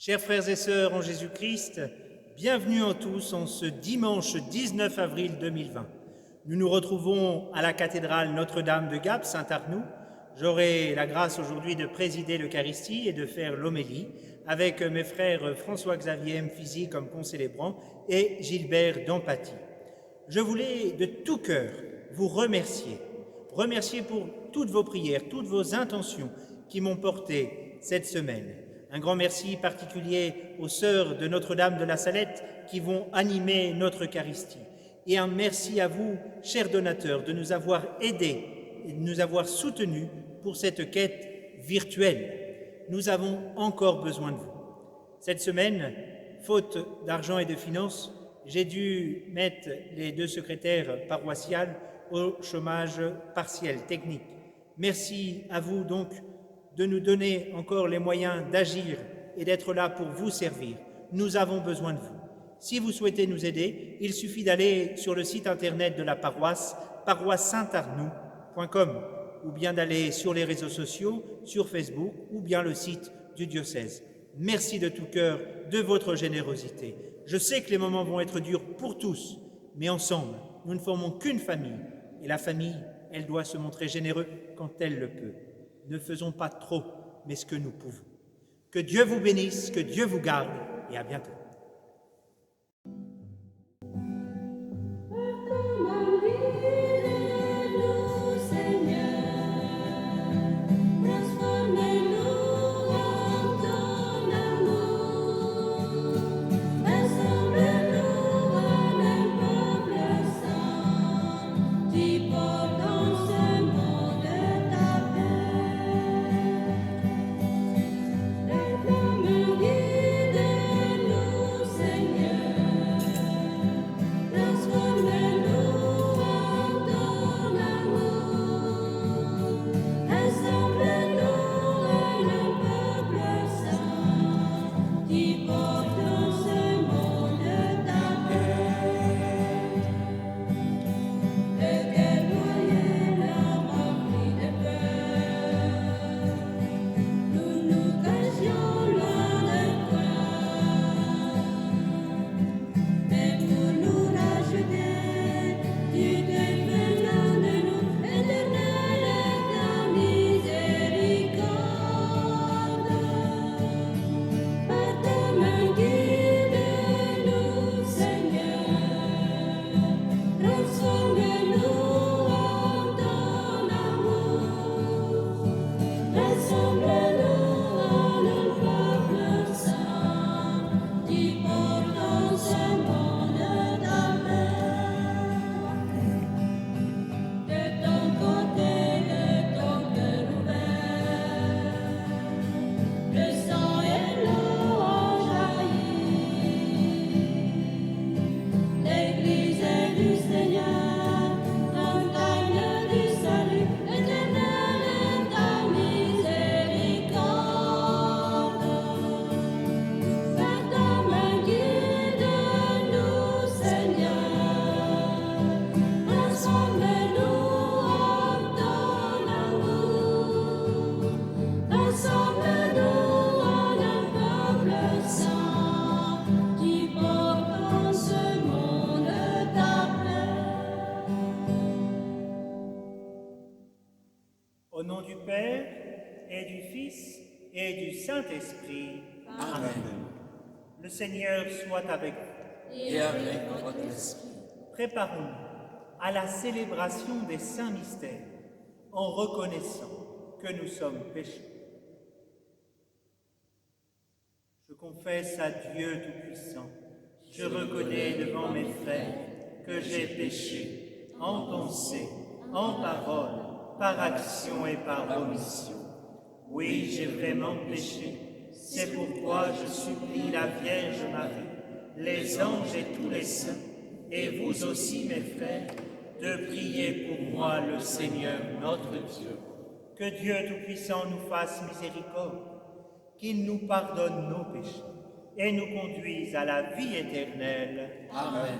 Chers frères et sœurs en Jésus-Christ, bienvenue en tous en ce dimanche 19 avril 2020. Nous nous retrouvons à la cathédrale Notre-Dame de Gap, Saint-Arnoux. J'aurai la grâce aujourd'hui de présider l'Eucharistie et de faire l'homélie avec mes frères François-Xavier Mfizi comme concélébrant et Gilbert d'Empathie. Je voulais de tout cœur vous remercier pour toutes vos prières, toutes vos intentions qui m'ont porté cette semaine. Un grand merci particulier aux sœurs de Notre-Dame de la Salette qui vont animer notre Eucharistie. Et un merci à vous, chers donateurs, de nous avoir aidés et de nous avoir soutenus pour cette quête virtuelle. Nous avons encore besoin de vous. Cette semaine, faute d'argent et de finances, j'ai dû mettre les 2 secrétaires paroissiales au chômage partiel technique. Merci à vous donc de nous donner encore les moyens d'agir et d'être là pour vous servir. Nous avons besoin de vous. Si vous souhaitez nous aider, il suffit d'aller sur le site internet de la paroisse, paroissesaintarnoux.com, ou bien d'aller sur les réseaux sociaux, sur Facebook, ou bien le site du diocèse. Merci de tout cœur de votre générosité. Je sais que les moments vont être durs pour tous, mais ensemble, nous ne formons qu'une famille. Et la famille, elle doit se montrer généreuse quand elle le peut. Ne faisons pas trop, mais ce que nous pouvons. Que Dieu vous bénisse, que Dieu vous garde, et à bientôt. Au nom du Père, et du Fils, et du Saint-Esprit. Amen. Le Seigneur soit avec vous. Et avec votre esprit. Préparons-nous à la célébration des saints mystères en reconnaissant que nous sommes pécheurs. Je confesse à Dieu Tout-Puissant, je reconnais devant mes frères que j'ai péché en pensée, en parole, par action et par omission. Oui, j'ai vraiment péché. C'est pourquoi je supplie la Vierge Marie, les anges et tous les saints, et vous aussi, mes frères, de prier pour moi le Seigneur notre Dieu. Que Dieu Tout-Puissant nous fasse miséricorde, qu'il nous pardonne nos péchés et nous conduise à la vie éternelle. Amen.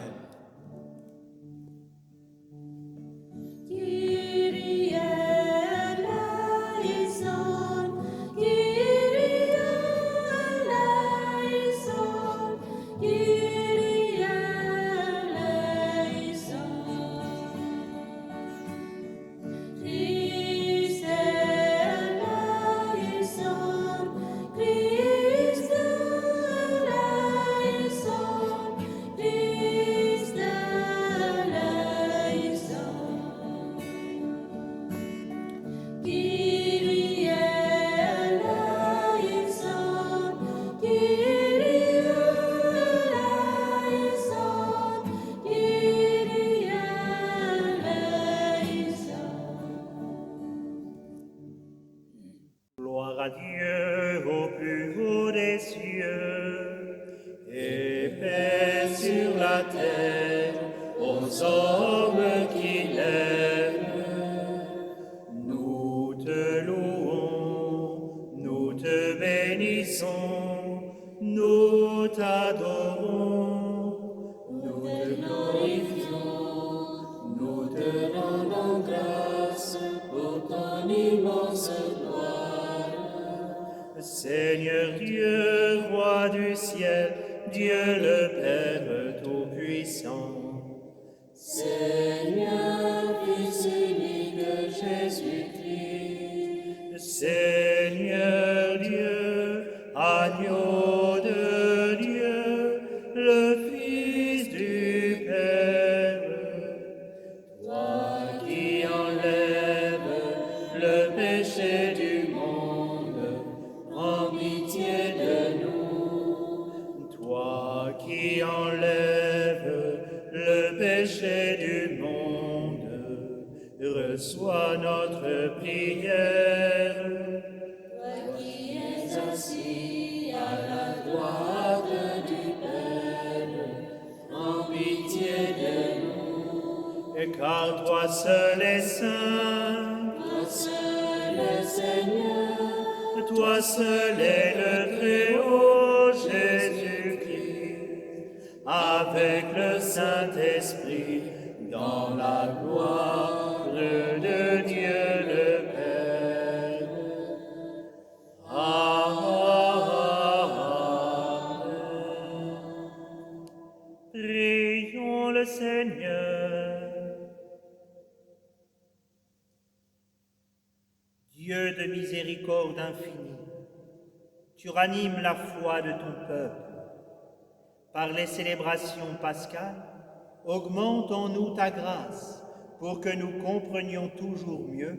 des cieux et paix sur la terre aux hommes qui l'aiment. Nous te louons, nous te bénissons, nous t'adorons, nous te glorifions, nous te rendons grâce pour ton immense gloire. Seigneur Dieu, roi du ciel, Dieu le Père Tout-Puissant. Seigneur, Fils unique de Jésus-Christ. Seigneur Dieu, agneau de Dieu, le Fils du Père. Toi qui enlèves le péché du monde, prends pitié de nous. Toi qui enlèves le péché du monde, reçois notre prière. Toi qui es assis à la droite du Père, prends pitié de nous. Et car toi seul es saint, Toi seul est Seigneur, toi seul est le Très-Haut Jésus-Christ, avec le Saint-Esprit, dans la gloire de Dieu le Père. Amen. Prions le Seigneur. Dieu de miséricorde infinie, tu ranimes la foi de ton peuple. Par les célébrations pascales, augmente en nous ta grâce, pour que nous comprenions toujours mieux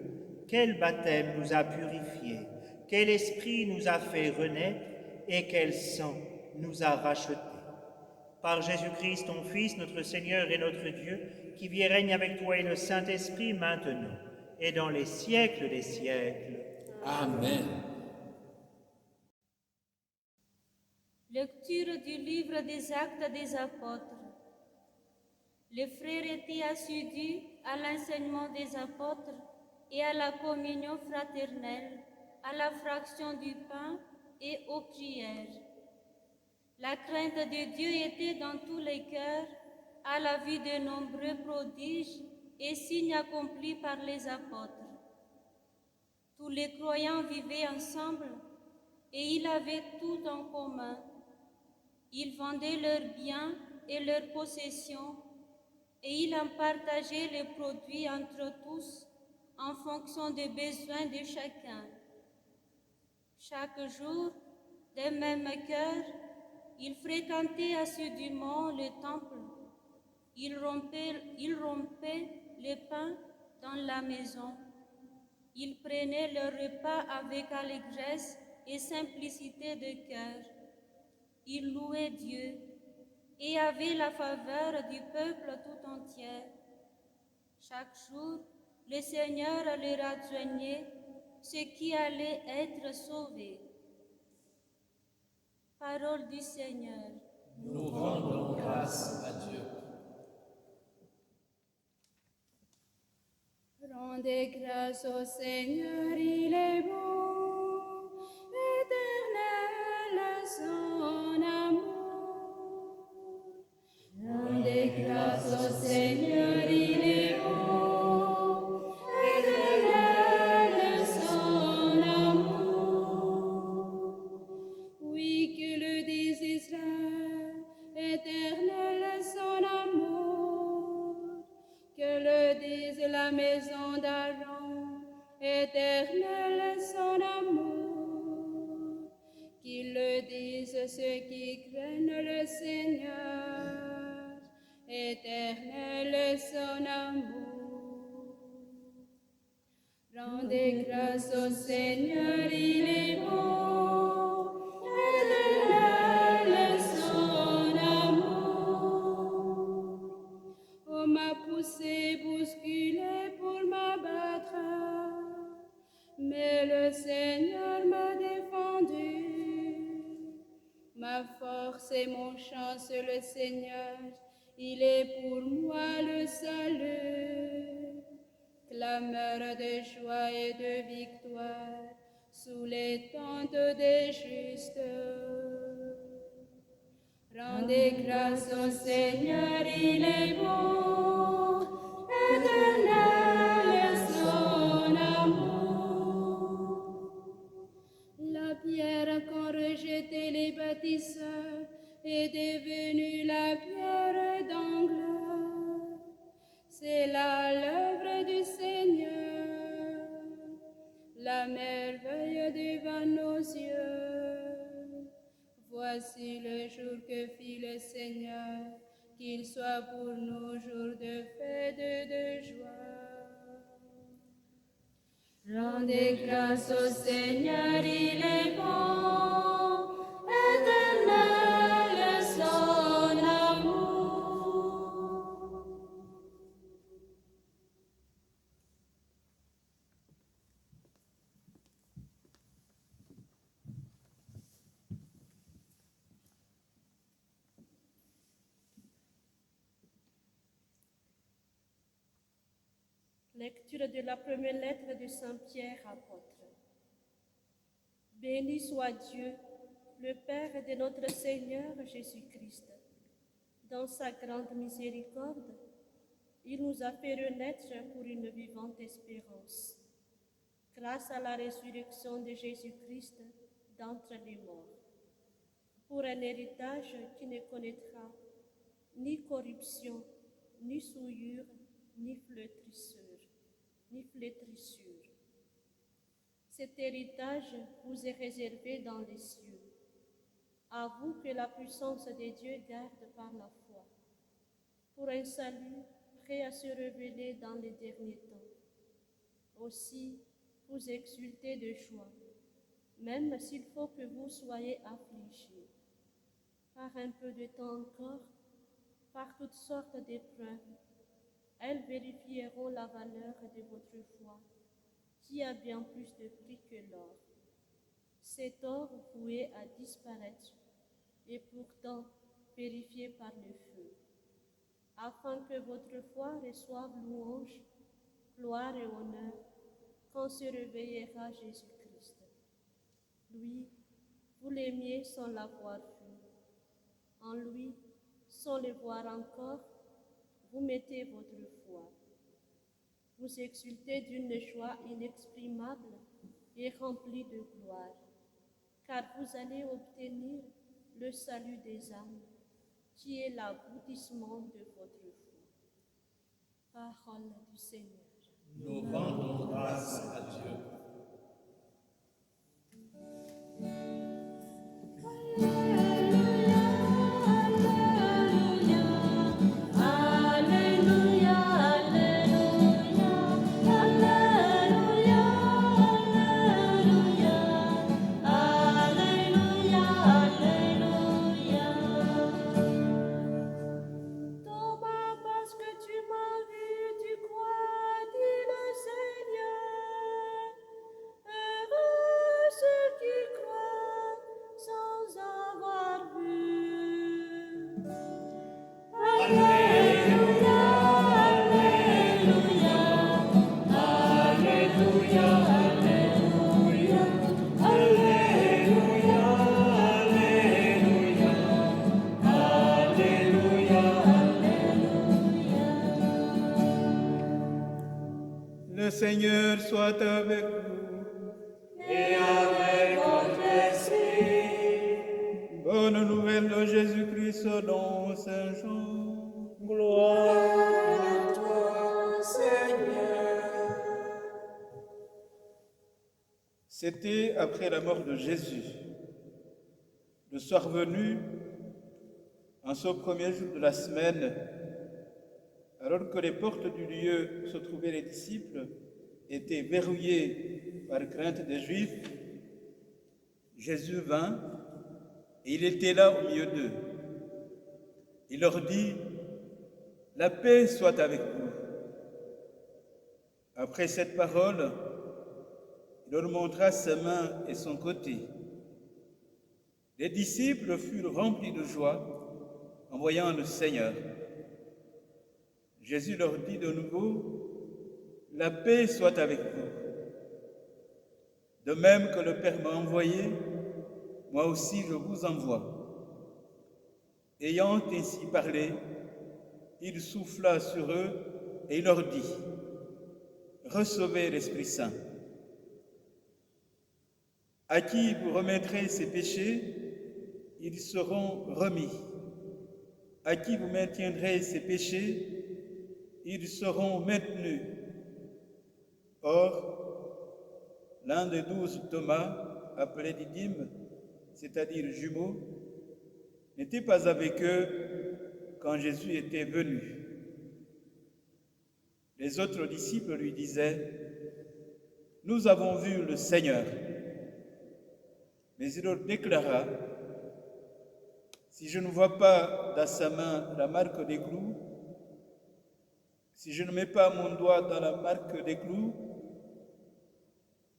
quel baptême nous a purifiés, quel esprit nous a fait renaître et quel sang nous a rachetés. Par Jésus-Christ, ton Fils, notre Seigneur et notre Dieu, qui vit et règne avec toi et le Saint-Esprit maintenant et dans les siècles des siècles. Amen. Lecture du livre des Actes des Apôtres. Les frères étaient assidus à l'enseignement des apôtres et à la communion fraternelle, à la fraction du pain et aux prières. La crainte de Dieu était dans tous les cœurs à la vue de nombreux prodiges et signes accomplis par les apôtres. Tous les croyants vivaient ensemble et ils avaient tout en commun. Ils vendaient leurs biens et leurs possessions et ils en partageaient les produits entre tous en fonction des besoins de chacun. Chaque jour, d'un même cœur, ils fréquentaient assidûment le temple. Ils rompaient les pains dans la maison. Ils prenaient leur repas avec allégresse et simplicité de cœur. Ils louaient Dieu et avaient la faveur du peuple tout entier. Chaque jour, le Seigneur leur adjoignait ceux qui allaient être sauvés. Parole du Seigneur. Nous rendons grâce à Dieu. Rendez grâce au Seigneur, il est bon, éternel son amour. Rendez grâce au Seigneur, il est bon, éternel son amour. Oui, que le dise Israël, éternel son amour. Que le dise la maison d'Aaron, éternel son amour. Qu'ils le disent ceux qui craignent le Seigneur, éternel son amour. Rendez grâce au Seigneur, il est bon, éternel son amour. On m'a poussé, bousculé pour m'abattre, mais le Seigneur m'a défendu. Ma force et mon chant, c'est le Seigneur, il est pour moi le salut. Clameur de joie et de victoire sous les tentes des justes. Rendez grâce au Seigneur, il est bon, éternel est son amour. La pierre qu'ont rejetée les bâtisseurs est devenue la pierre d'angle. C'est là l'œuvre du Seigneur, la merveille devant nos yeux. Voici le jour que fit le Seigneur, qu'il soit pour nous jour de fête et de joie. Rendez grâce au Seigneur, il est bon, éternel est son amour. Lecture de la première lettre de Saint Pierre apôtre. Béni soit Dieu, le Père de notre Seigneur Jésus-Christ. Dans sa grande miséricorde, il nous a fait renaître pour une vivante espérance, grâce à la résurrection de Jésus-Christ d'entre les morts, pour un héritage qui ne connaîtra ni corruption, ni souillure, ni flétrissure. Cet héritage vous est réservé dans les cieux, à vous que la puissance de Dieu garde par la foi, pour un salut prêt à se révéler dans les derniers temps. Aussi, vous exultez de joie, même s'il faut que vous soyez affligés, par un peu de temps encore, par toutes sortes d'épreuves. Elles vérifieront la valeur de votre foi, qui a bien plus de prix que l'or. Cet or voué à disparaître, et pourtant purifié par le feu, afin que votre foi reçoive louange, gloire et honneur, quand se réveillera Jésus-Christ. Lui, vous l'aimiez sans l'avoir vu. En lui, sans le voir encore, vous mettez votre foi. Vous exultez d'une joie inexprimable et remplie de gloire, car vous allez obtenir le salut des âmes, qui est l'aboutissement de votre foi. Parole du Seigneur. Nous rendons grâce à Dieu. Le Seigneur soit avec vous. Et avec votre esprit. Bonne nouvelle de Jésus-Christ selon Saint Jean. Gloire à toi, Seigneur. C'était après la mort de Jésus. Le soir venu, en ce premier jour de la semaine, alors que les portes du lieu où se trouvaient les disciples étaient verrouillées par crainte des Juifs, Jésus vint et il était là au milieu d'eux. Il leur dit : « La paix soit avec vous. » Après cette parole, il leur montra ses mains et son côté. Les disciples furent remplis de joie en voyant le Seigneur. Jésus leur dit de nouveau, « La paix soit avec vous. De même que le Père m'a envoyé, moi aussi je vous envoie. » Ayant ainsi parlé, il souffla sur eux et il leur dit, « Recevez l'Esprit Saint. À qui vous remettrez ses péchés, ils seront remis. À qui vous maintiendrez ses péchés, ils seront maintenus. » Or, l'un des 12, Thomas, appelé Didyme, c'est-à-dire jumeau, n'était pas avec eux quand Jésus était venu. Les autres disciples lui disaient, « Nous avons vu le Seigneur. » Mais il leur déclara, « Si je ne vois pas dans sa main la marque des clous, si je ne mets pas mon doigt dans la marque des clous,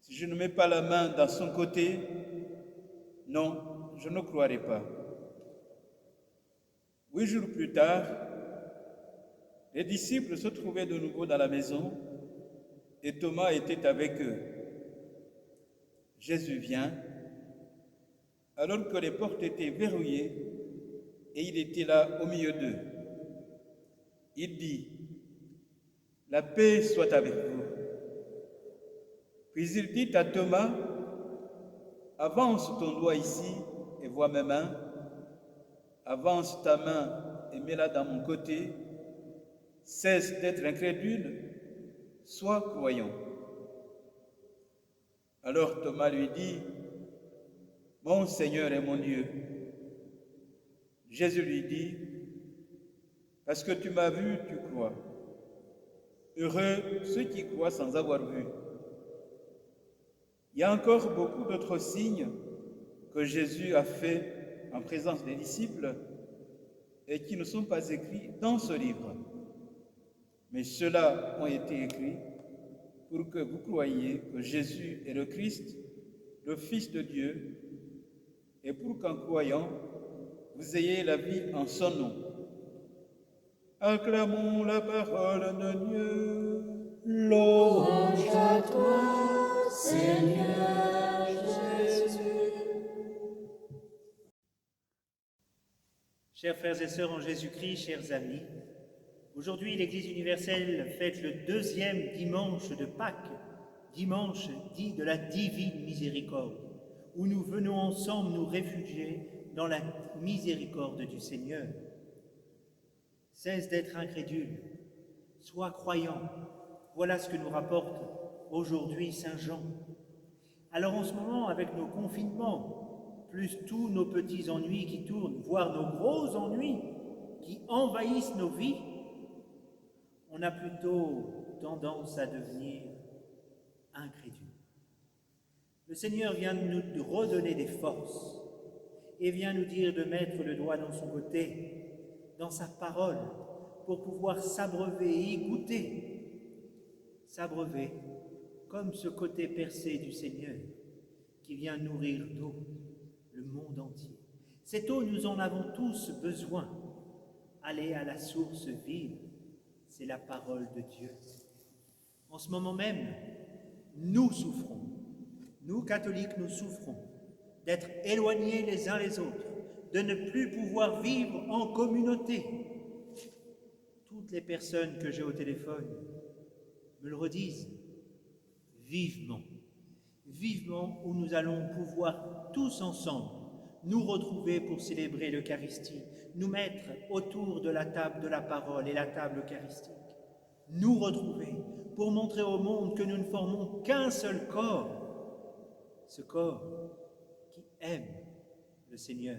si je ne mets pas la main dans son côté, non, je ne croirai pas. » 8 jours plus tard, les disciples se trouvaient de nouveau dans la maison et Thomas était avec eux. Jésus vient, alors que les portes étaient verrouillées et il était là au milieu d'eux. Il dit, « La paix soit avec vous. » Puis il dit à Thomas, « Avance ton doigt ici et vois mes mains. Avance ta main et mets-la dans mon côté. Cesse d'être incrédule, sois croyant. » Alors Thomas lui dit, « Mon Seigneur et mon Dieu. » Jésus lui dit, « Parce que tu m'as vu, tu crois. Heureux ceux qui croient sans avoir vu. » Il y a encore beaucoup d'autres signes que Jésus a faits en présence des disciples et qui ne sont pas écrits dans ce livre. Mais ceux-là ont été écrits pour que vous croyiez que Jésus est le Christ, le Fils de Dieu, et pour qu'en croyant, vous ayez la vie en son nom. Acclamons la parole de Dieu. Louange à toi, Seigneur Jésus. Chers frères et sœurs en Jésus-Christ, chers amis, aujourd'hui l'Église universelle fête le 2e dimanche de Pâques, dimanche dit de la divine miséricorde, où nous venons ensemble nous réfugier dans la miséricorde du Seigneur. Cesse d'être incrédule, sois croyant. Voilà ce que nous rapporte aujourd'hui Saint Jean. Alors en ce moment, avec nos confinements, plus tous nos petits ennuis qui tournent, voire nos gros ennuis qui envahissent nos vies, on a plutôt tendance à devenir incrédule. Le Seigneur vient nous redonner des forces et vient nous dire de mettre le doigt dans son côté, dans sa parole, pour pouvoir s'abreuver et y goûter. S'abreuver comme ce côté percé du Seigneur qui vient nourrir d'eau le monde entier. Cette eau, nous en avons tous besoin. Aller à la source vive, c'est la parole de Dieu. En ce moment même, nous souffrons. Nous, catholiques, nous souffrons d'être éloignés les uns les autres, de ne plus pouvoir vivre en communauté. Toutes les personnes que j'ai au téléphone me le redisent vivement, vivement où nous allons pouvoir tous ensemble nous retrouver pour célébrer l'Eucharistie, nous mettre autour de la table de la parole et la table eucharistique, nous retrouver pour montrer au monde que nous ne formons qu'un seul corps, ce corps qui aime le Seigneur,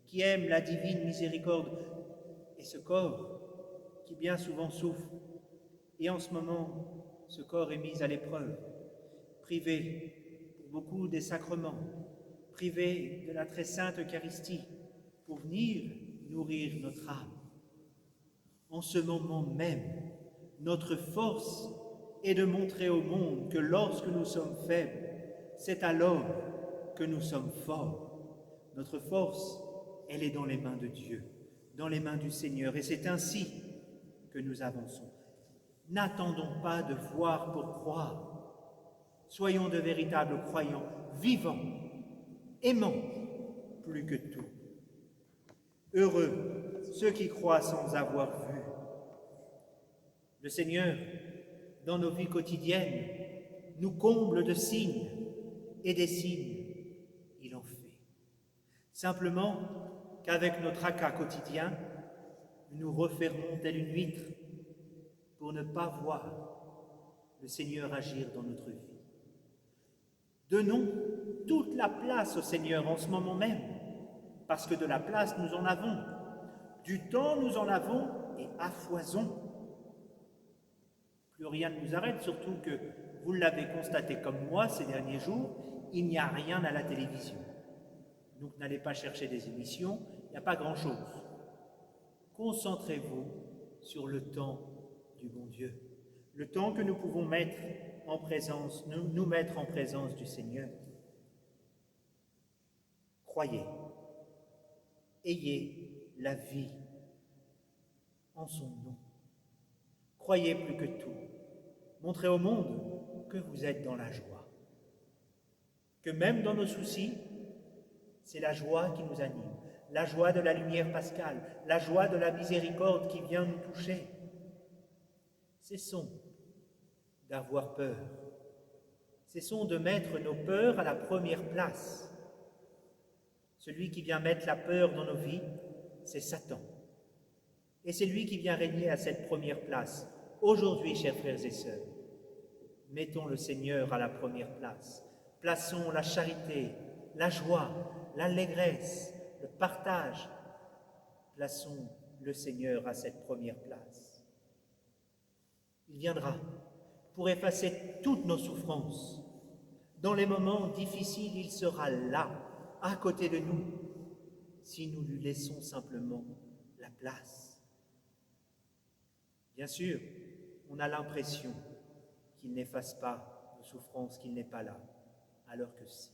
qui aime la divine miséricorde, et ce corps qui bien souvent souffre. Et en ce moment, ce corps est mis à l'épreuve, privé pour beaucoup des sacrements, privé de la très sainte Eucharistie, pour venir nourrir notre âme. En ce moment même, notre force est de montrer au monde que lorsque nous sommes faibles, c'est alors que nous sommes forts. Notre force, elle est dans les mains de Dieu, dans les mains du Seigneur, et c'est ainsi que nous avançons. N'attendons pas de voir pour croire. Soyons de véritables croyants, vivants, aimants plus que tout. Heureux ceux qui croient sans avoir vu. Le Seigneur, dans nos vies quotidiennes, nous comble de signes, et des signes, il en fait. Simplement qu'avec notre tracas quotidien, nous nous refermons tel une huître pour ne pas voir le Seigneur agir dans notre vie. Donnons toute la place au Seigneur en ce moment même, parce que de la place nous en avons, du temps nous en avons et à foison. Plus rien ne nous arrête, surtout que vous l'avez constaté comme moi ces derniers jours, il n'y a rien à la télévision. Donc n'allez pas chercher des émissions, il n'y a pas grand-chose. Concentrez-vous sur le temps du bon Dieu, le temps que nous pouvons mettre en présence, nous mettre en présence du Seigneur. Croyez, ayez la vie en son nom. Croyez plus que tout, montrez au monde que vous êtes dans la joie, que même dans nos soucis, c'est la joie qui nous anime, la joie de la lumière pascale, la joie de la miséricorde qui vient nous toucher. Cessons d'avoir peur, cessons de mettre nos peurs à la première place. Celui qui vient mettre la peur dans nos vies, c'est Satan. Et c'est lui qui vient régner à cette première place. Aujourd'hui, chers frères et sœurs, mettons le Seigneur à la première place. Plaçons la charité, la joie, l'allégresse, le partage. Plaçons le Seigneur à cette première place. Il viendra pour effacer toutes nos souffrances. Dans les moments difficiles, il sera là, à côté de nous, si nous lui laissons simplement la place. Bien sûr, on a l'impression qu'il n'efface pas nos souffrances, qu'il n'est pas là, alors que si.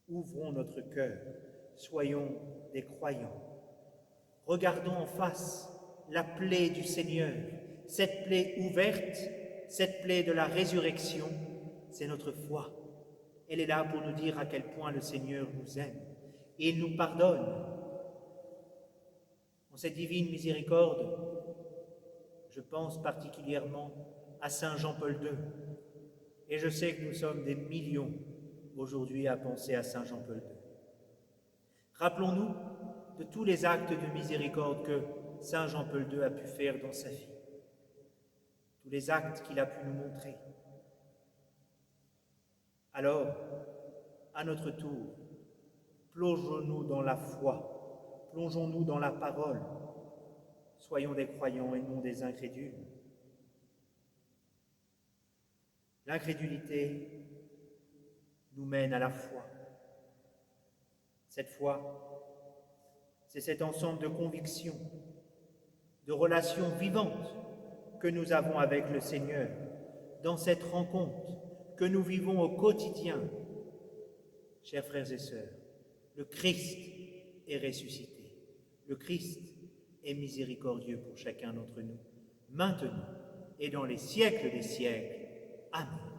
Ouvrons notre cœur, soyons des croyants. Regardons en face la plaie du Seigneur, cette plaie ouverte, cette plaie de la résurrection, c'est notre foi. Elle est là pour nous dire à quel point le Seigneur nous aime et il nous pardonne. En cette divine miséricorde, je pense particulièrement à Saint Jean-Paul II. Et je sais que nous sommes des millions aujourd'hui à penser à Saint Jean-Paul II. Rappelons-nous de tous les actes de miséricorde que Saint Jean-Paul II a pu faire dans sa vie. Tous les actes qu'il a pu nous montrer. Alors, à notre tour, plongeons-nous dans la foi, plongeons-nous dans la parole. Soyons des croyants et non des incrédules. L'incrédulité nous mène à la foi. Cette foi, c'est cet ensemble de convictions, de relations vivantes que nous avons avec le Seigneur, dans cette rencontre que nous vivons au quotidien. Chers frères et sœurs, le Christ est ressuscité. Le Christ est miséricordieux pour chacun d'entre nous, maintenant et dans les siècles des siècles. Amen.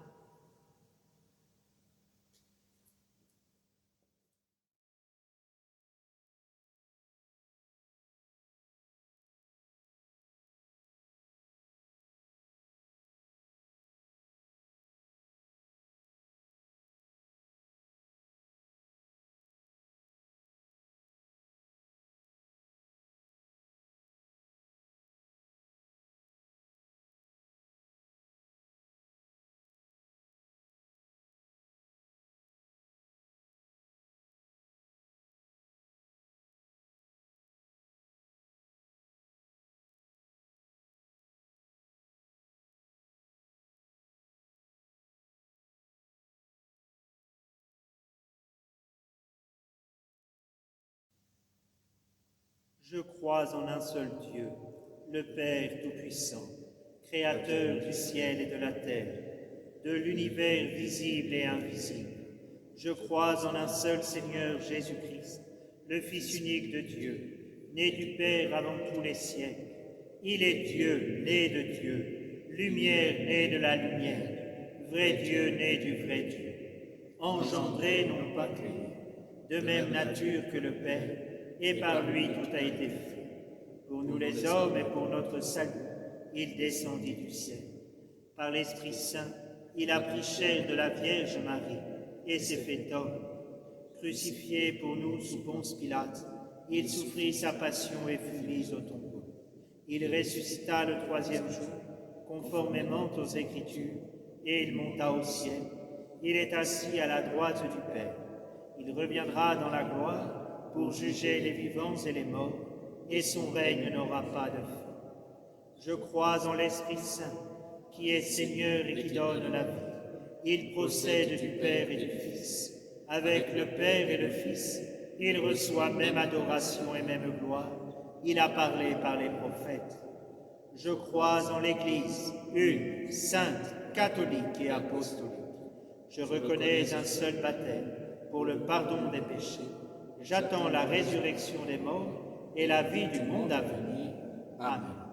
Je crois en un seul Dieu, le Père Tout-Puissant, Créateur du ciel et de la terre, de l'univers visible et invisible. Je crois en un seul Seigneur Jésus-Christ, le Fils unique de Dieu, né du Père avant tous les siècles. Il est Dieu, né de Dieu, lumière née de la lumière, vrai Dieu né du vrai Dieu, engendré, non pas créé, de même nature que le Père, et par lui tout a été fait. Pour nous les hommes et pour notre salut, il descendit du ciel. Par l'Esprit Saint, il a pris chair de la Vierge Marie et s'est fait homme. Crucifié pour nous sous Ponce Pilate, il souffrit sa passion et fut mis au tombeau. Il ressuscita le troisième jour, conformément aux Écritures, et il monta au ciel. Il est assis à la droite du Père. Il reviendra dans la gloire pour juger les vivants et les morts, et son règne n'aura pas de fin. Je crois en l'Esprit Saint, qui est Seigneur et qui donne la vie. Il procède du Père et du Fils. Avec le Père et le Fils, il reçoit même adoration et même gloire. Il a parlé par les prophètes. Je crois en l'Église, une, sainte, catholique et apostolique. Je reconnais un seul baptême pour le pardon des péchés. J'attends la résurrection des morts et la vie du monde à venir. Amen.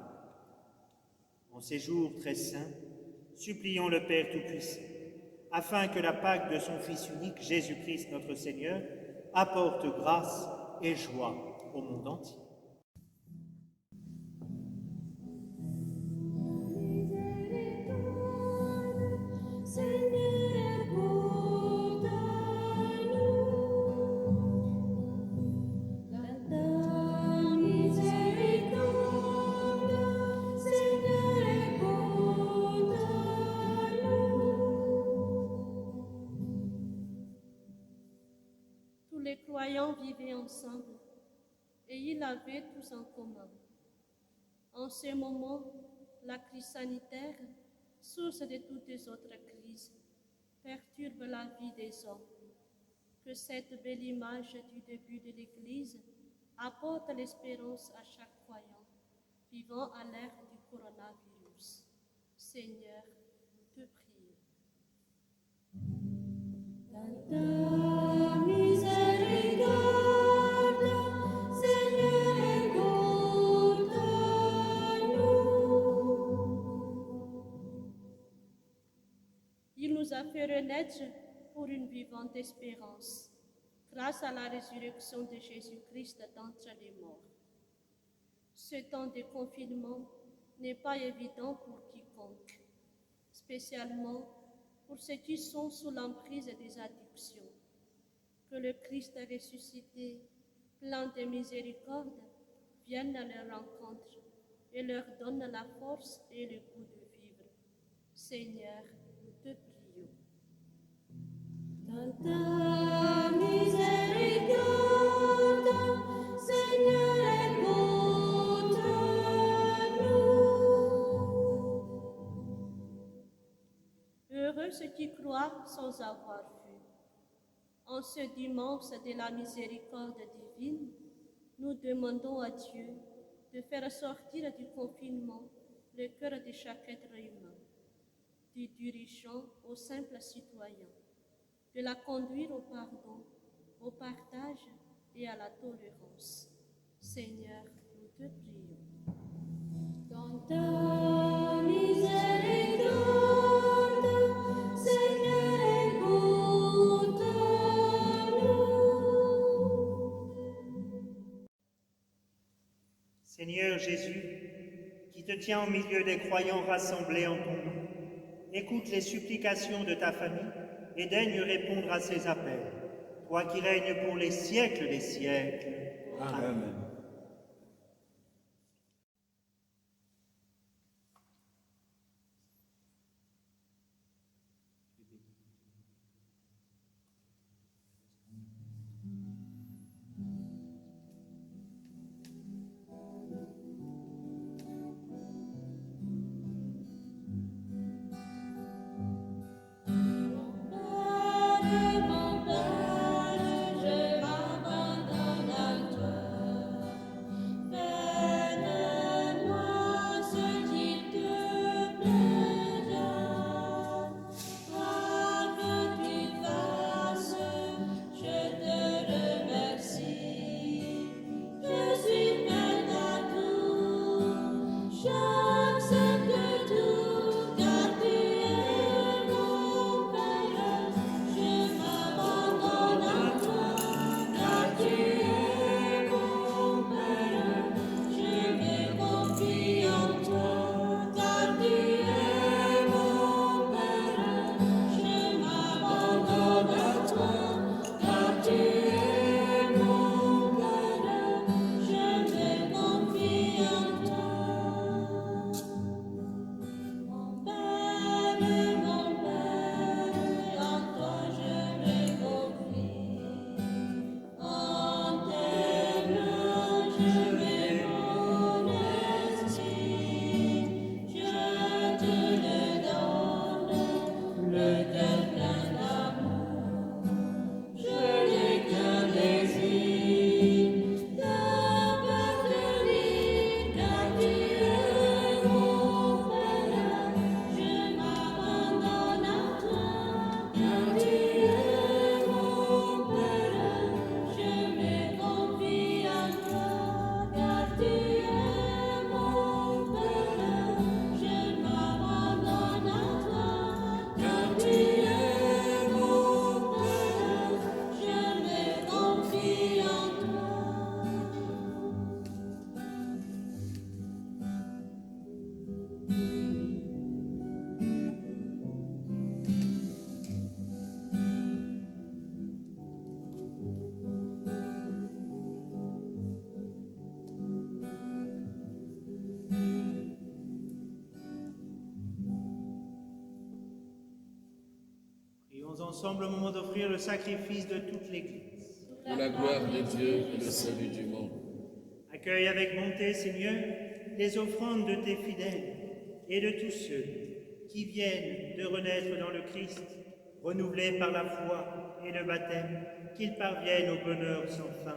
En ces jours très saints, supplions le Père Tout-Puissant, afin que la Pâque de son Fils unique, Jésus-Christ notre Seigneur, apporte grâce et joie au monde entier. Tous les croyants vivaient ensemble et ils avaient tous en commun. En ce moment, la crise sanitaire, source de toutes les autres crises, perturbe la vie des hommes. Que cette belle image du début de l'Église apporte l'espérance à chaque croyant vivant à l'ère du coronavirus. Seigneur, nous te prions. Dans ta miséricorde, Seigneur, écoute-nous. Il nous a fait renaître pour une vivante espérance, grâce à la résurrection de Jésus-Christ d'entre les morts. Ce temps de confinement n'est pas évident pour quiconque, spécialement pour ceux qui sont sous l'emprise des addictions. Que le Christ ressuscité, plein de miséricorde, vienne à leur rencontre et leur donne la force et le goût de vivre. Seigneur, nous te prions. Dans ta miséricorde, Seigneur, écoute-nous. Heureux ceux qui croient sans avoir vu. En ce dimanche de la miséricorde divine, nous demandons à Dieu de faire sortir du confinement le cœur de chaque être humain, du dirigeant au simple citoyen, de la conduire au pardon, au partage et à la tolérance. Seigneur, nous te prions. Dans ta miséricorde, Seigneur, écoute-nous. Seigneur Jésus, qui te tiens au milieu des croyants rassemblés en ton nom, écoute les supplications de ta famille et daigne répondre à ses appels, toi qui règnes pour les siècles des siècles. Amen. Mon Père, je m'abandonne à toi. ensemble au moment d'offrir le sacrifice de toute l'Église. Pour la gloire de Dieu et le salut du monde. Accueille avec bonté, Seigneur, les offrandes de tes fidèles et de tous ceux qui viennent de renaître dans le Christ, renouvelés par la foi et le baptême, qu'ils parviennent au bonheur sans fin.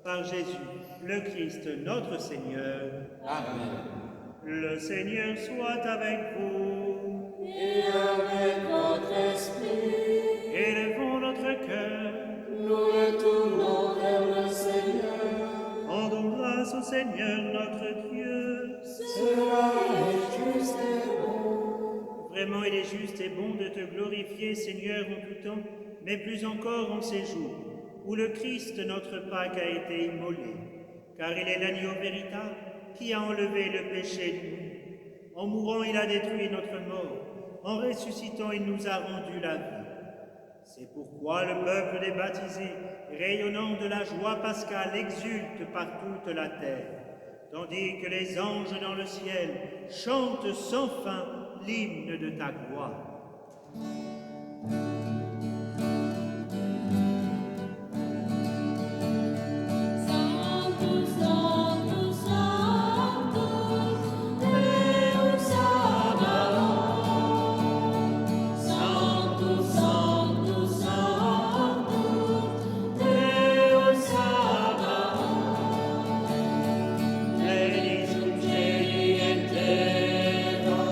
Par Jésus, le Christ, notre Seigneur. Amen. Le Seigneur soit avec vous. Et avec votre esprit, Élevons notre cœur. nous le tournons vers le Seigneur. Rendons grâce au Seigneur notre Dieu. Cela est juste et bon. Vraiment, il est juste et bon de te glorifier, Seigneur, en tout temps, mais plus encore en ces jours où le Christ, notre Pâque, a été immolé, car il est l'agneau véritable qui a enlevé le péché du monde. En mourant, il a détruit notre mort. En ressuscitant, il nous a rendu la vie. C'est pourquoi le peuple des baptisés, rayonnant de la joie pascale, exulte par toute la terre, tandis que les anges dans le ciel chantent sans fin l'hymne de ta gloire. Sanctus, Sanctus, Sanctus, Deus Sabaoth. Sanctus, Sanctus, Sanctus, Deus Sabaoth. Benedictus celi et terra,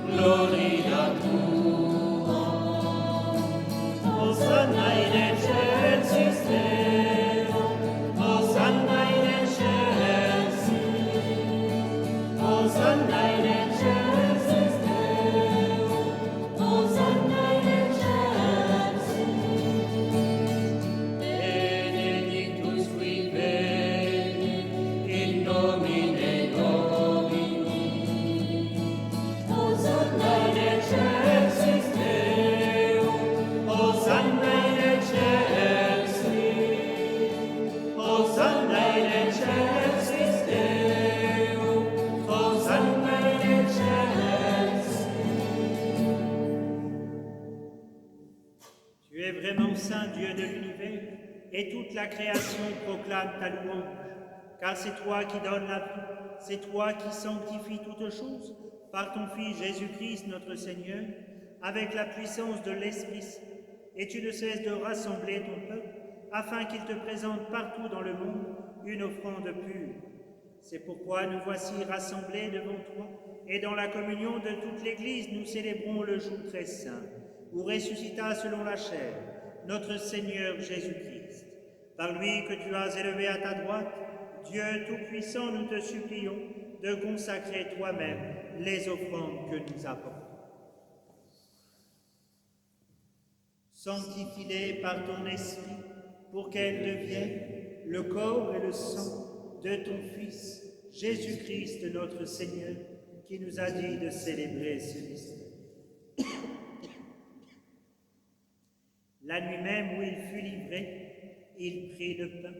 gloria tua. Hosanna in excelsis Deo, Hosanna in excelsis, Hosanna in excelsis Deo, Hosanna in excelsis. Benedictus qui venit in nomine Domini. Hosanna in excelsis Deo, Hosanna in excelsis, Hosanna in excelsis Deo, Hosanna in excelsis. Tu es vraiment saint, Dieu de l'univers, et toute la création proclame ta louange, car c'est toi qui donnes la vie, c'est toi qui sanctifies toutes choses, par ton Fils Jésus-Christ notre Seigneur, avec la puissance de l'Esprit Saint, et tu ne cesses de rassembler ton peuple, afin qu'il te présente partout dans le monde une offrande pure. C'est pourquoi nous voici rassemblés devant toi, et dans la communion de toute l'Église, nous célébrons le jour très saint, où ressuscita selon la chair notre Seigneur Jésus-Christ. Par lui que tu as élevé à ta droite, Dieu Tout-Puissant, nous te supplions de consacrer toi-même les offrandes que nous apportons. Sanctifie-les par ton esprit pour qu'elles deviennent le corps et le sang de ton Fils, Jésus-Christ notre Seigneur, qui nous a dit de célébrer ce mystère. La nuit même où il fut livré, il prit le pain.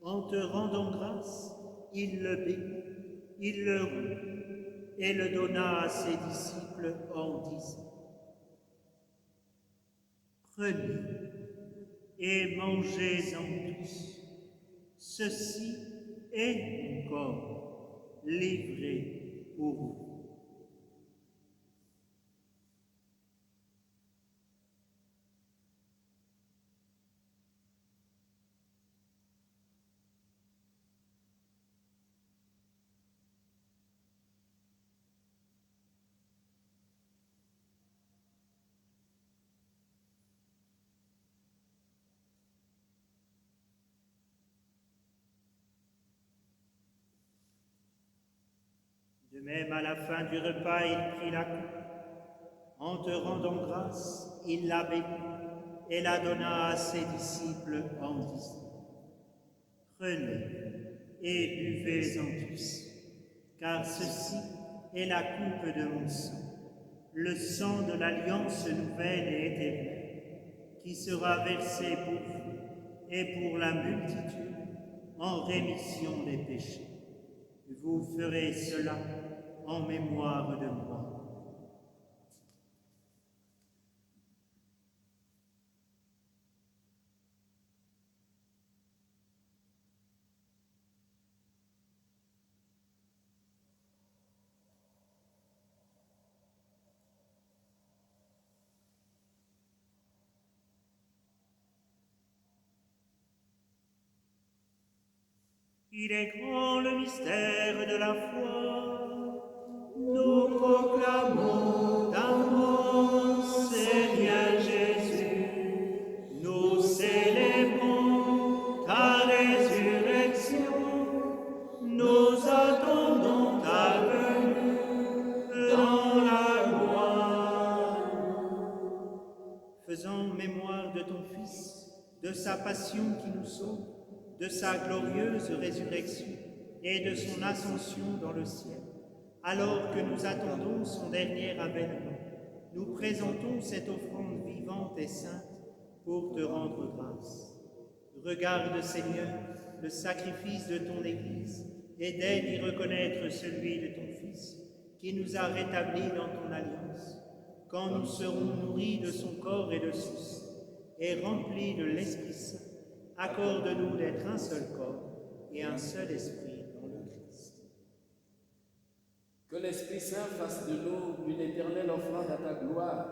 En te rendant grâce, il le bénit, il le rompit et le donna à ses disciples en disant: Prenez et mangez-en tous. Ceci est mon corps livré pour vous. De même, à la fin du repas, il prit la coupe. En te rendant grâce, il la bénit et la donna à ses disciples en disant: Prenez et buvez-en tous, car ceci est la coupe de mon sang, le sang de l'alliance nouvelle et éternelle, qui sera versé pour vous et pour la multitude en rémission des péchés. Vous ferez cela en mémoire de moi. Il est grand le mystère de la foi. Nous proclamons ta mort, Seigneur Jésus. Nous célébrons ta résurrection. Nous attendons ta venue dans la gloire. Faisons mémoire de ton Fils, de sa passion qui nous sauve, de sa glorieuse résurrection et de son ascension dans le ciel. Alors que nous attendons son dernier avènement, nous présentons cette offrande vivante et sainte pour te rendre grâce. Regarde, Seigneur, le sacrifice de ton Église et d'aide y reconnaître celui de ton Fils, qui nous a rétablis dans ton alliance. Quand nous serons nourris de son corps et de son sang, et remplis de l'Esprit Saint, accorde-nous d'être un seul corps et un seul esprit dans le Christ. Que l'Esprit Saint fasse de nous une éternelle offrande à ta gloire,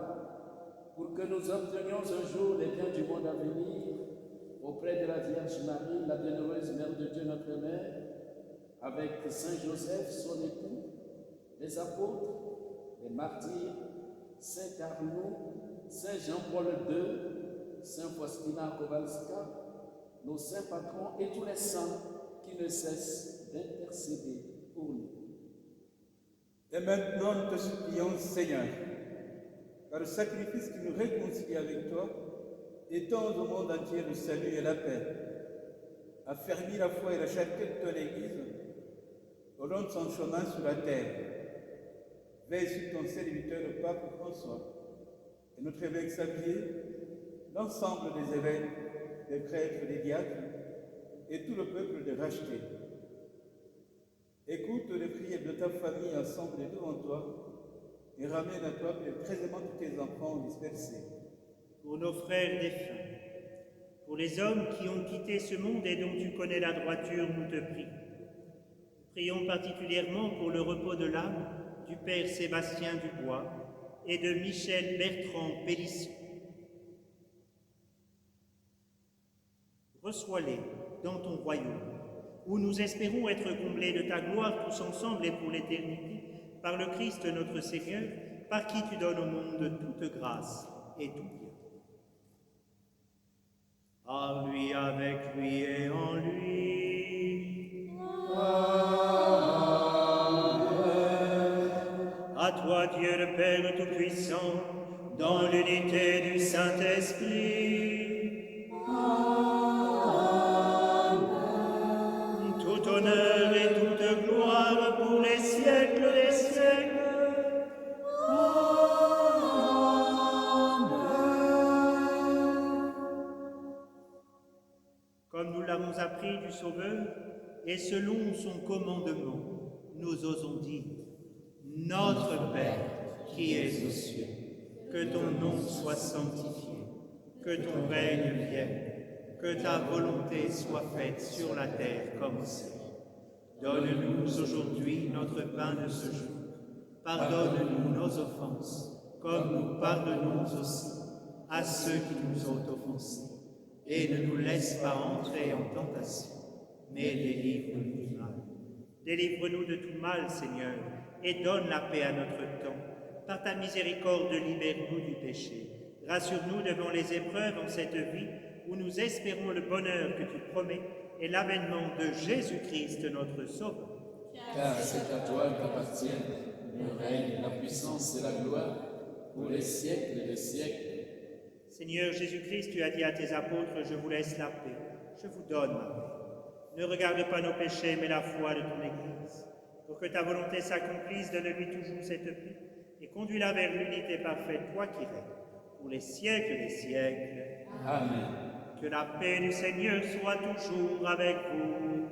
pour que nous obtenions un jour les biens du monde à venir, auprès de la Vierge Marie, la bienheureuse Mère de Dieu, notre Mère, avec Saint Joseph, son époux, les apôtres, les martyrs, Saint Arnaud, Saint Jean-Paul II, Saint Faustina Kowalska, nos saints patrons et tous les saints qui ne cessent d'intercéder pour nous. Et maintenant, nous te supplions, Seigneur, par le sacrifice qui nous réconcilie avec toi, étends au monde entier le salut et la paix. Affermis la foi et la charité de ton Église au long de son chemin sur la terre. Veille sur ton serviteur, le pape François, et notre évêque Xavier, l'ensemble des évêques, des prêtres, des diacres, et tout le peuple de racheter. Écoute les prières de ta famille assemblée devant toi, et ramène à toi plus précisément tous tes enfants dispersés. Pour nos frères défunts, pour les hommes qui ont quitté ce monde et dont tu connais la droiture, nous te prions. Prions particulièrement pour le repos de l'âme du Père Sébastien Dubois et de Michel Bertrand Pélisson. Reçois-les dans ton royaume, où nous espérons être comblés de ta gloire tous ensemble et pour l'éternité, par le Christ notre Seigneur, par qui tu donnes au monde toute grâce et tout bien. Par lui, avec lui et en lui. À toi, Dieu le Père Tout-Puissant, dans l'unité du Saint-Esprit. Tout honneur et toute gloire pour les siècles des siècles. Comme nous l'avons appris du Sauveur, et selon son commandement, nous osons dire: Notre Père, qui es aux cieux, que ton nom soit sanctifié, que ton règne vienne, que ta volonté soit faite sur la terre comme au ciel. Donne-nous aujourd'hui notre pain de ce jour. Pardonne-nous nos offenses, comme nous pardonnons aussi à ceux qui nous ont offensés. Et ne nous laisse pas entrer en tentation, mais délivre-nous du mal. Délivre-nous de tout mal, Seigneur, et donne la paix à notre temps. Par ta miséricorde, libère-nous du péché. Rassure-nous devant les épreuves en cette vie, où nous espérons le bonheur que tu promets et l'avènement de Jésus-Christ, notre Sauveur. Car c'est à toi qu'appartiennent le règne, la puissance et la gloire pour les siècles des siècles. Seigneur Jésus-Christ, tu as dit à tes apôtres: je vous laisse la paix, je vous donne ma paix. Ne regarde pas nos péchés, mais la foi de ton Église. Pour que ta volonté s'accomplisse, donne-lui toujours cette paix et conduis-la vers l'unité parfaite, toi qui règnes pour les siècles des siècles. Amen. Que la paix du Seigneur soit toujours avec vous.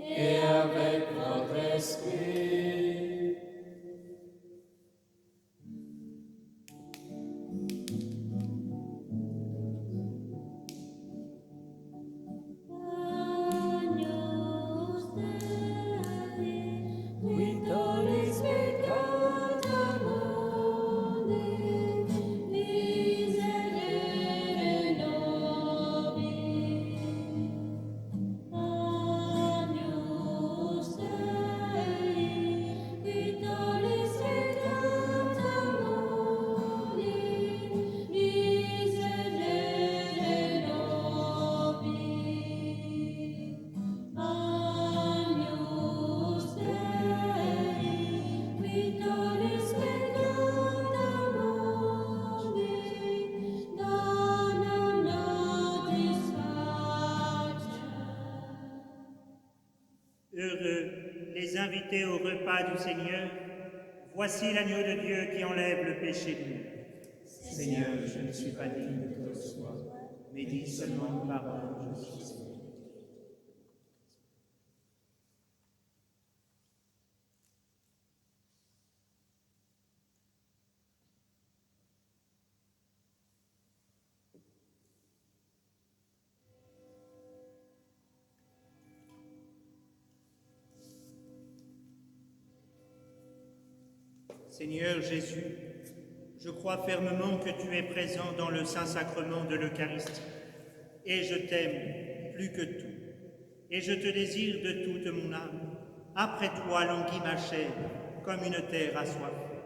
Et avec votre esprit. Agnus Heureux les invités au repas du Seigneur. Voici l'agneau de Dieu qui enlève le péché du monde. Seigneur, je ne suis pas digne que tu le sois, mais dis seulement une parole, je suis sauvé. Seigneur Jésus, je crois fermement que tu es présent dans le Saint-Sacrement de l'Eucharistie, et je t'aime plus que tout, et je te désire de toute mon âme. Après toi languit ma chair, comme une terre assoiffée.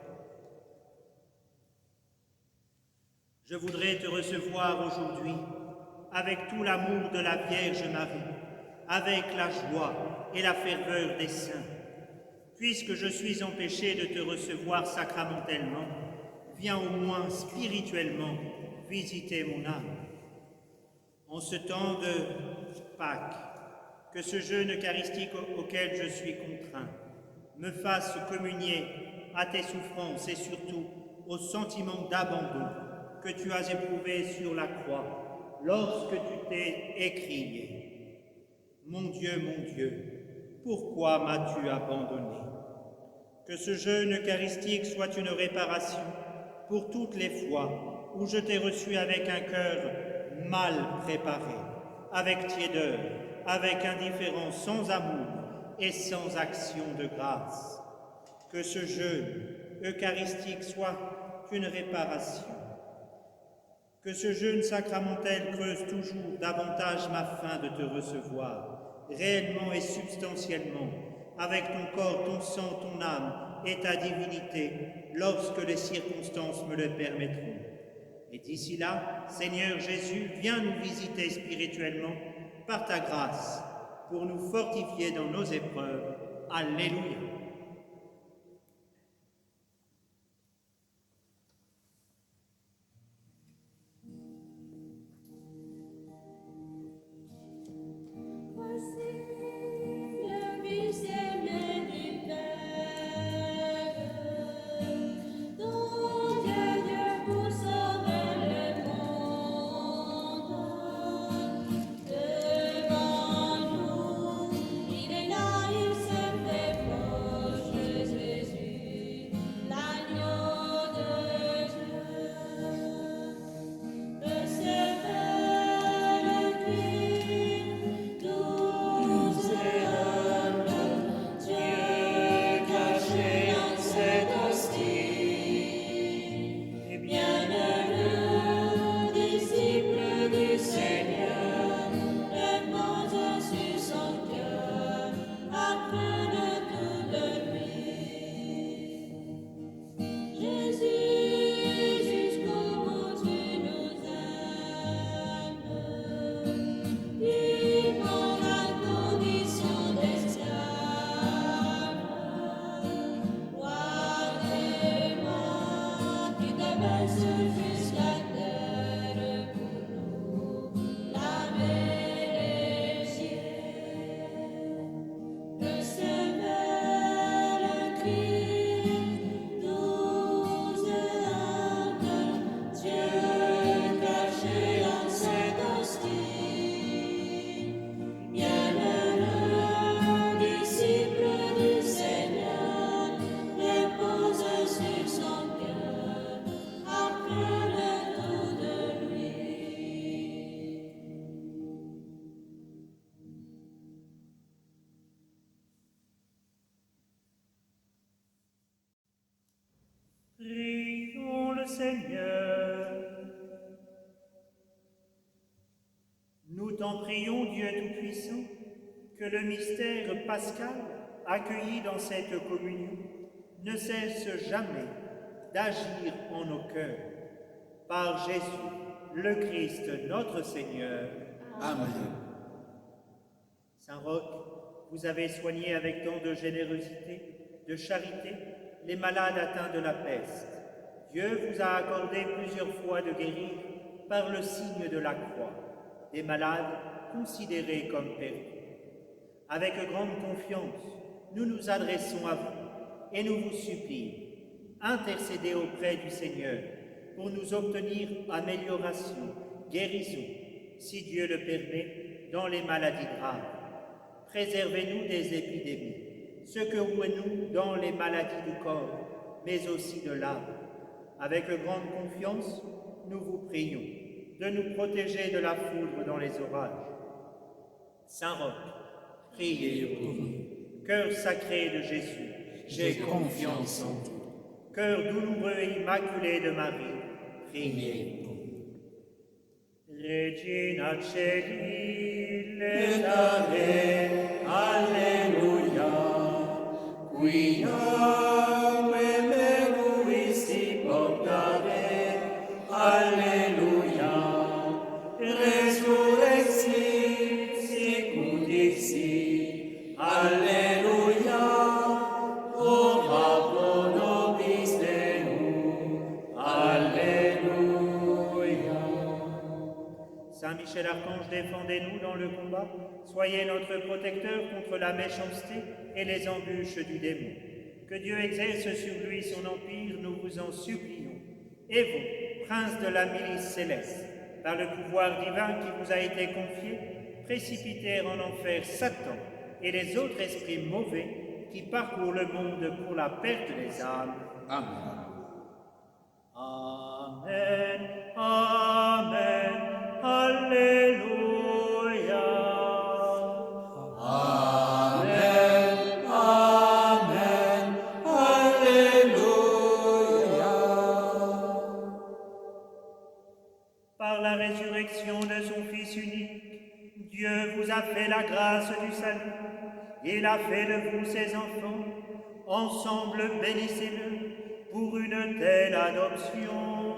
Je voudrais te recevoir aujourd'hui avec tout l'amour de la Vierge Marie, avec la joie et la ferveur des saints. Puisque je suis empêché de te recevoir sacramentellement, viens au moins spirituellement visiter mon âme. En ce temps de Pâques, que ce jeûne eucharistique auquel je suis contraint me fasse communier à tes souffrances et surtout au sentiment d'abandon que tu as éprouvé sur la croix lorsque tu t'es écrié. Mon Dieu, pourquoi m'as-tu abandonné? Que ce jeûne eucharistique soit une réparation pour toutes les fois où je t'ai reçu avec un cœur mal préparé, avec tiédeur, avec indifférence, sans amour et sans action de grâce. Que ce jeûne eucharistique soit une réparation. Que ce jeûne sacramentel creuse toujours davantage ma faim de te recevoir, réellement et substantiellement, avec ton corps, ton sang, ton âme et ta divinité, lorsque les circonstances me le permettront. Et d'ici là, Seigneur Jésus, viens nous visiter spirituellement par ta grâce, pour nous fortifier dans nos épreuves. Alléluia. Prions le Seigneur. Nous t'en prions, Dieu Tout-Puissant, que le mystère pascal accueilli dans cette communion ne cesse jamais d'agir en nos cœurs. Par Jésus, le Christ, notre Seigneur. Amen. Saint Roch, vous avez soigné avec tant de générosité, de charité, les malades atteints de la peste. Dieu vous a accordé plusieurs fois de guérir par le signe de la croix, des malades considérés comme perdus. Avec grande confiance, nous nous adressons à vous et nous vous supplions, intercédez auprès du Seigneur pour nous obtenir amélioration, guérison, si Dieu le permet, dans les maladies graves. Préservez-nous des épidémies, secourez-nous dans les maladies du corps, mais aussi de l'âme. Avec grande confiance, nous vous prions de nous protéger de la foudre dans les orages. Saint-Roch, priez pour nous. Cœur sacré de Jésus, J'ai confiance en vous. cœur douloureux et immaculé de Marie, priez. Priez pour nous. Regina Celi, letare, alleluia, quia meruisti portare, alleluia, resurrexit sicut dixi, alleluia, ora pro nobis Deum, alleluia. Saint Michel Archange, défendez-nous dans le combat. Soyez notre protecteur contre la méchanceté et les embûches du démon. Que Dieu exerce sur lui son empire, nous vous en supplions. Et vous, prince de la milice céleste, par le pouvoir divin qui vous a été confié, précipitez en enfer Satan et les autres esprits mauvais qui parcourent le monde pour la perte des âmes. Amen. Amen. Amen. Alléluia. Amen. Amen. Alléluia. Par la résurrection de son Fils unique, Dieu vous a fait la grâce du salut. Il a fait de vous ses enfants. Ensemble, bénissez-le pour une telle adoption.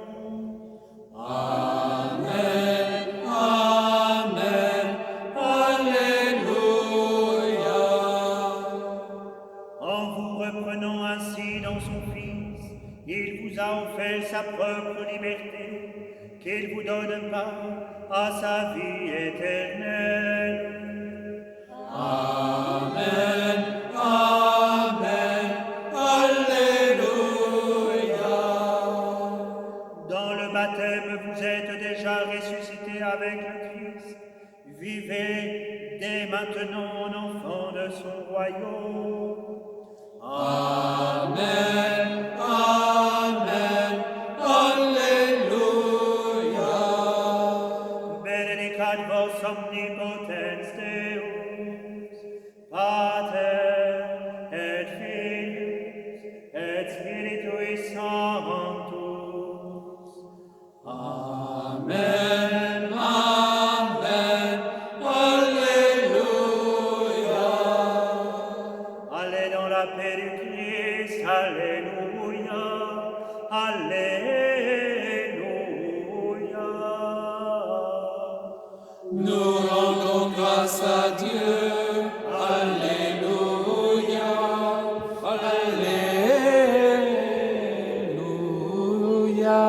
Amen. Amen. Alléluia. En vous reprenant ainsi dans son Fils, il vous a offert sa propre liberté, qu'il vous donne part à sa vie éternelle. Amen. Amen. Alléluia. Dans le baptême, vous êtes déjà ressuscités avec le Christ. Vivez dès maintenant en enfants de son royaume. Amen. Amen. Alléluia. Benedicat vos omnipotens Deus, Pater et Filius et Spiritui Sanctus. Amen. Amen. Alléluia. Allez dans la paix du Christ, Alléluia, Alléluia. Nous rendons grâce à Dieu. Alléluia. Alléluia.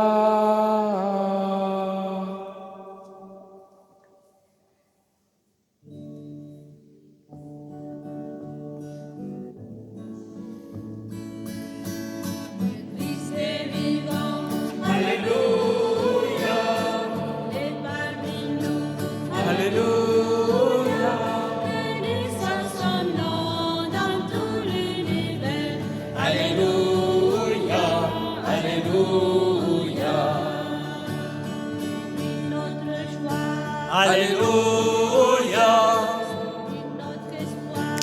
Christ est vivant, Alléluia, il est parmi nous. Alléluia. Bénissons son nom dans tout l'univers. Alléluia. Alléluia. Notre joie, Alléluia. notre espoir.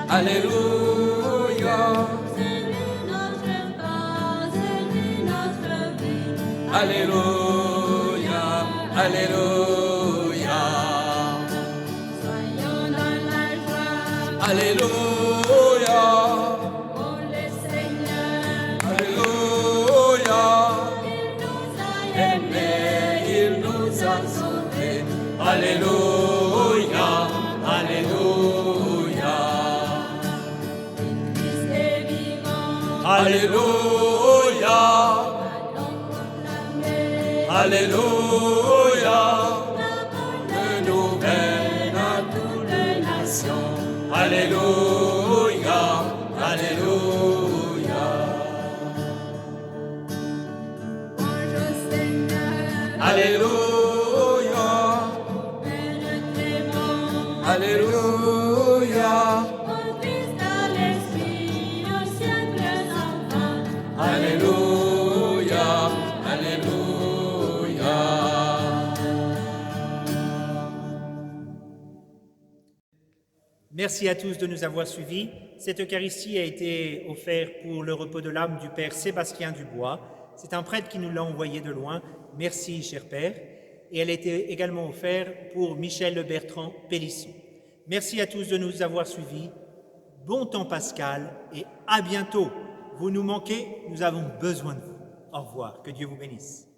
Alléluia. C'est lui notre pain, c'est lui notre vie. Alléluia. Alléluia. Soyons dans la joie, Alléluia. pour le Seigneur. Alléluia. Il nous a Aimés, il nous a sauvés. Alléluia. Alléluia. Christ est vivant, Alléluia. allons proclamer Alléluia. la bonne De nouvelles à toutes les nations. Alléluia, Alléluia. Ange au Seigneur, Alléluia, Père clément, Alléluia, au Christ, à l'Esprit, au siècle sans fin. Alléluia, Alléluia. Merci à tous de nous avoir suivis. Cette Eucharistie a été offerte pour le repos de l'âme du Père Sébastien Dubois. C'est un prêtre qui nous l'a envoyé de loin. Merci, cher Père. Et elle a été également offerte pour Michel Bertrand Pélisson. Merci à tous de nous avoir suivis. Bon temps pascal et à bientôt. Vous nous manquez, nous avons besoin de vous. Au revoir, que Dieu vous bénisse.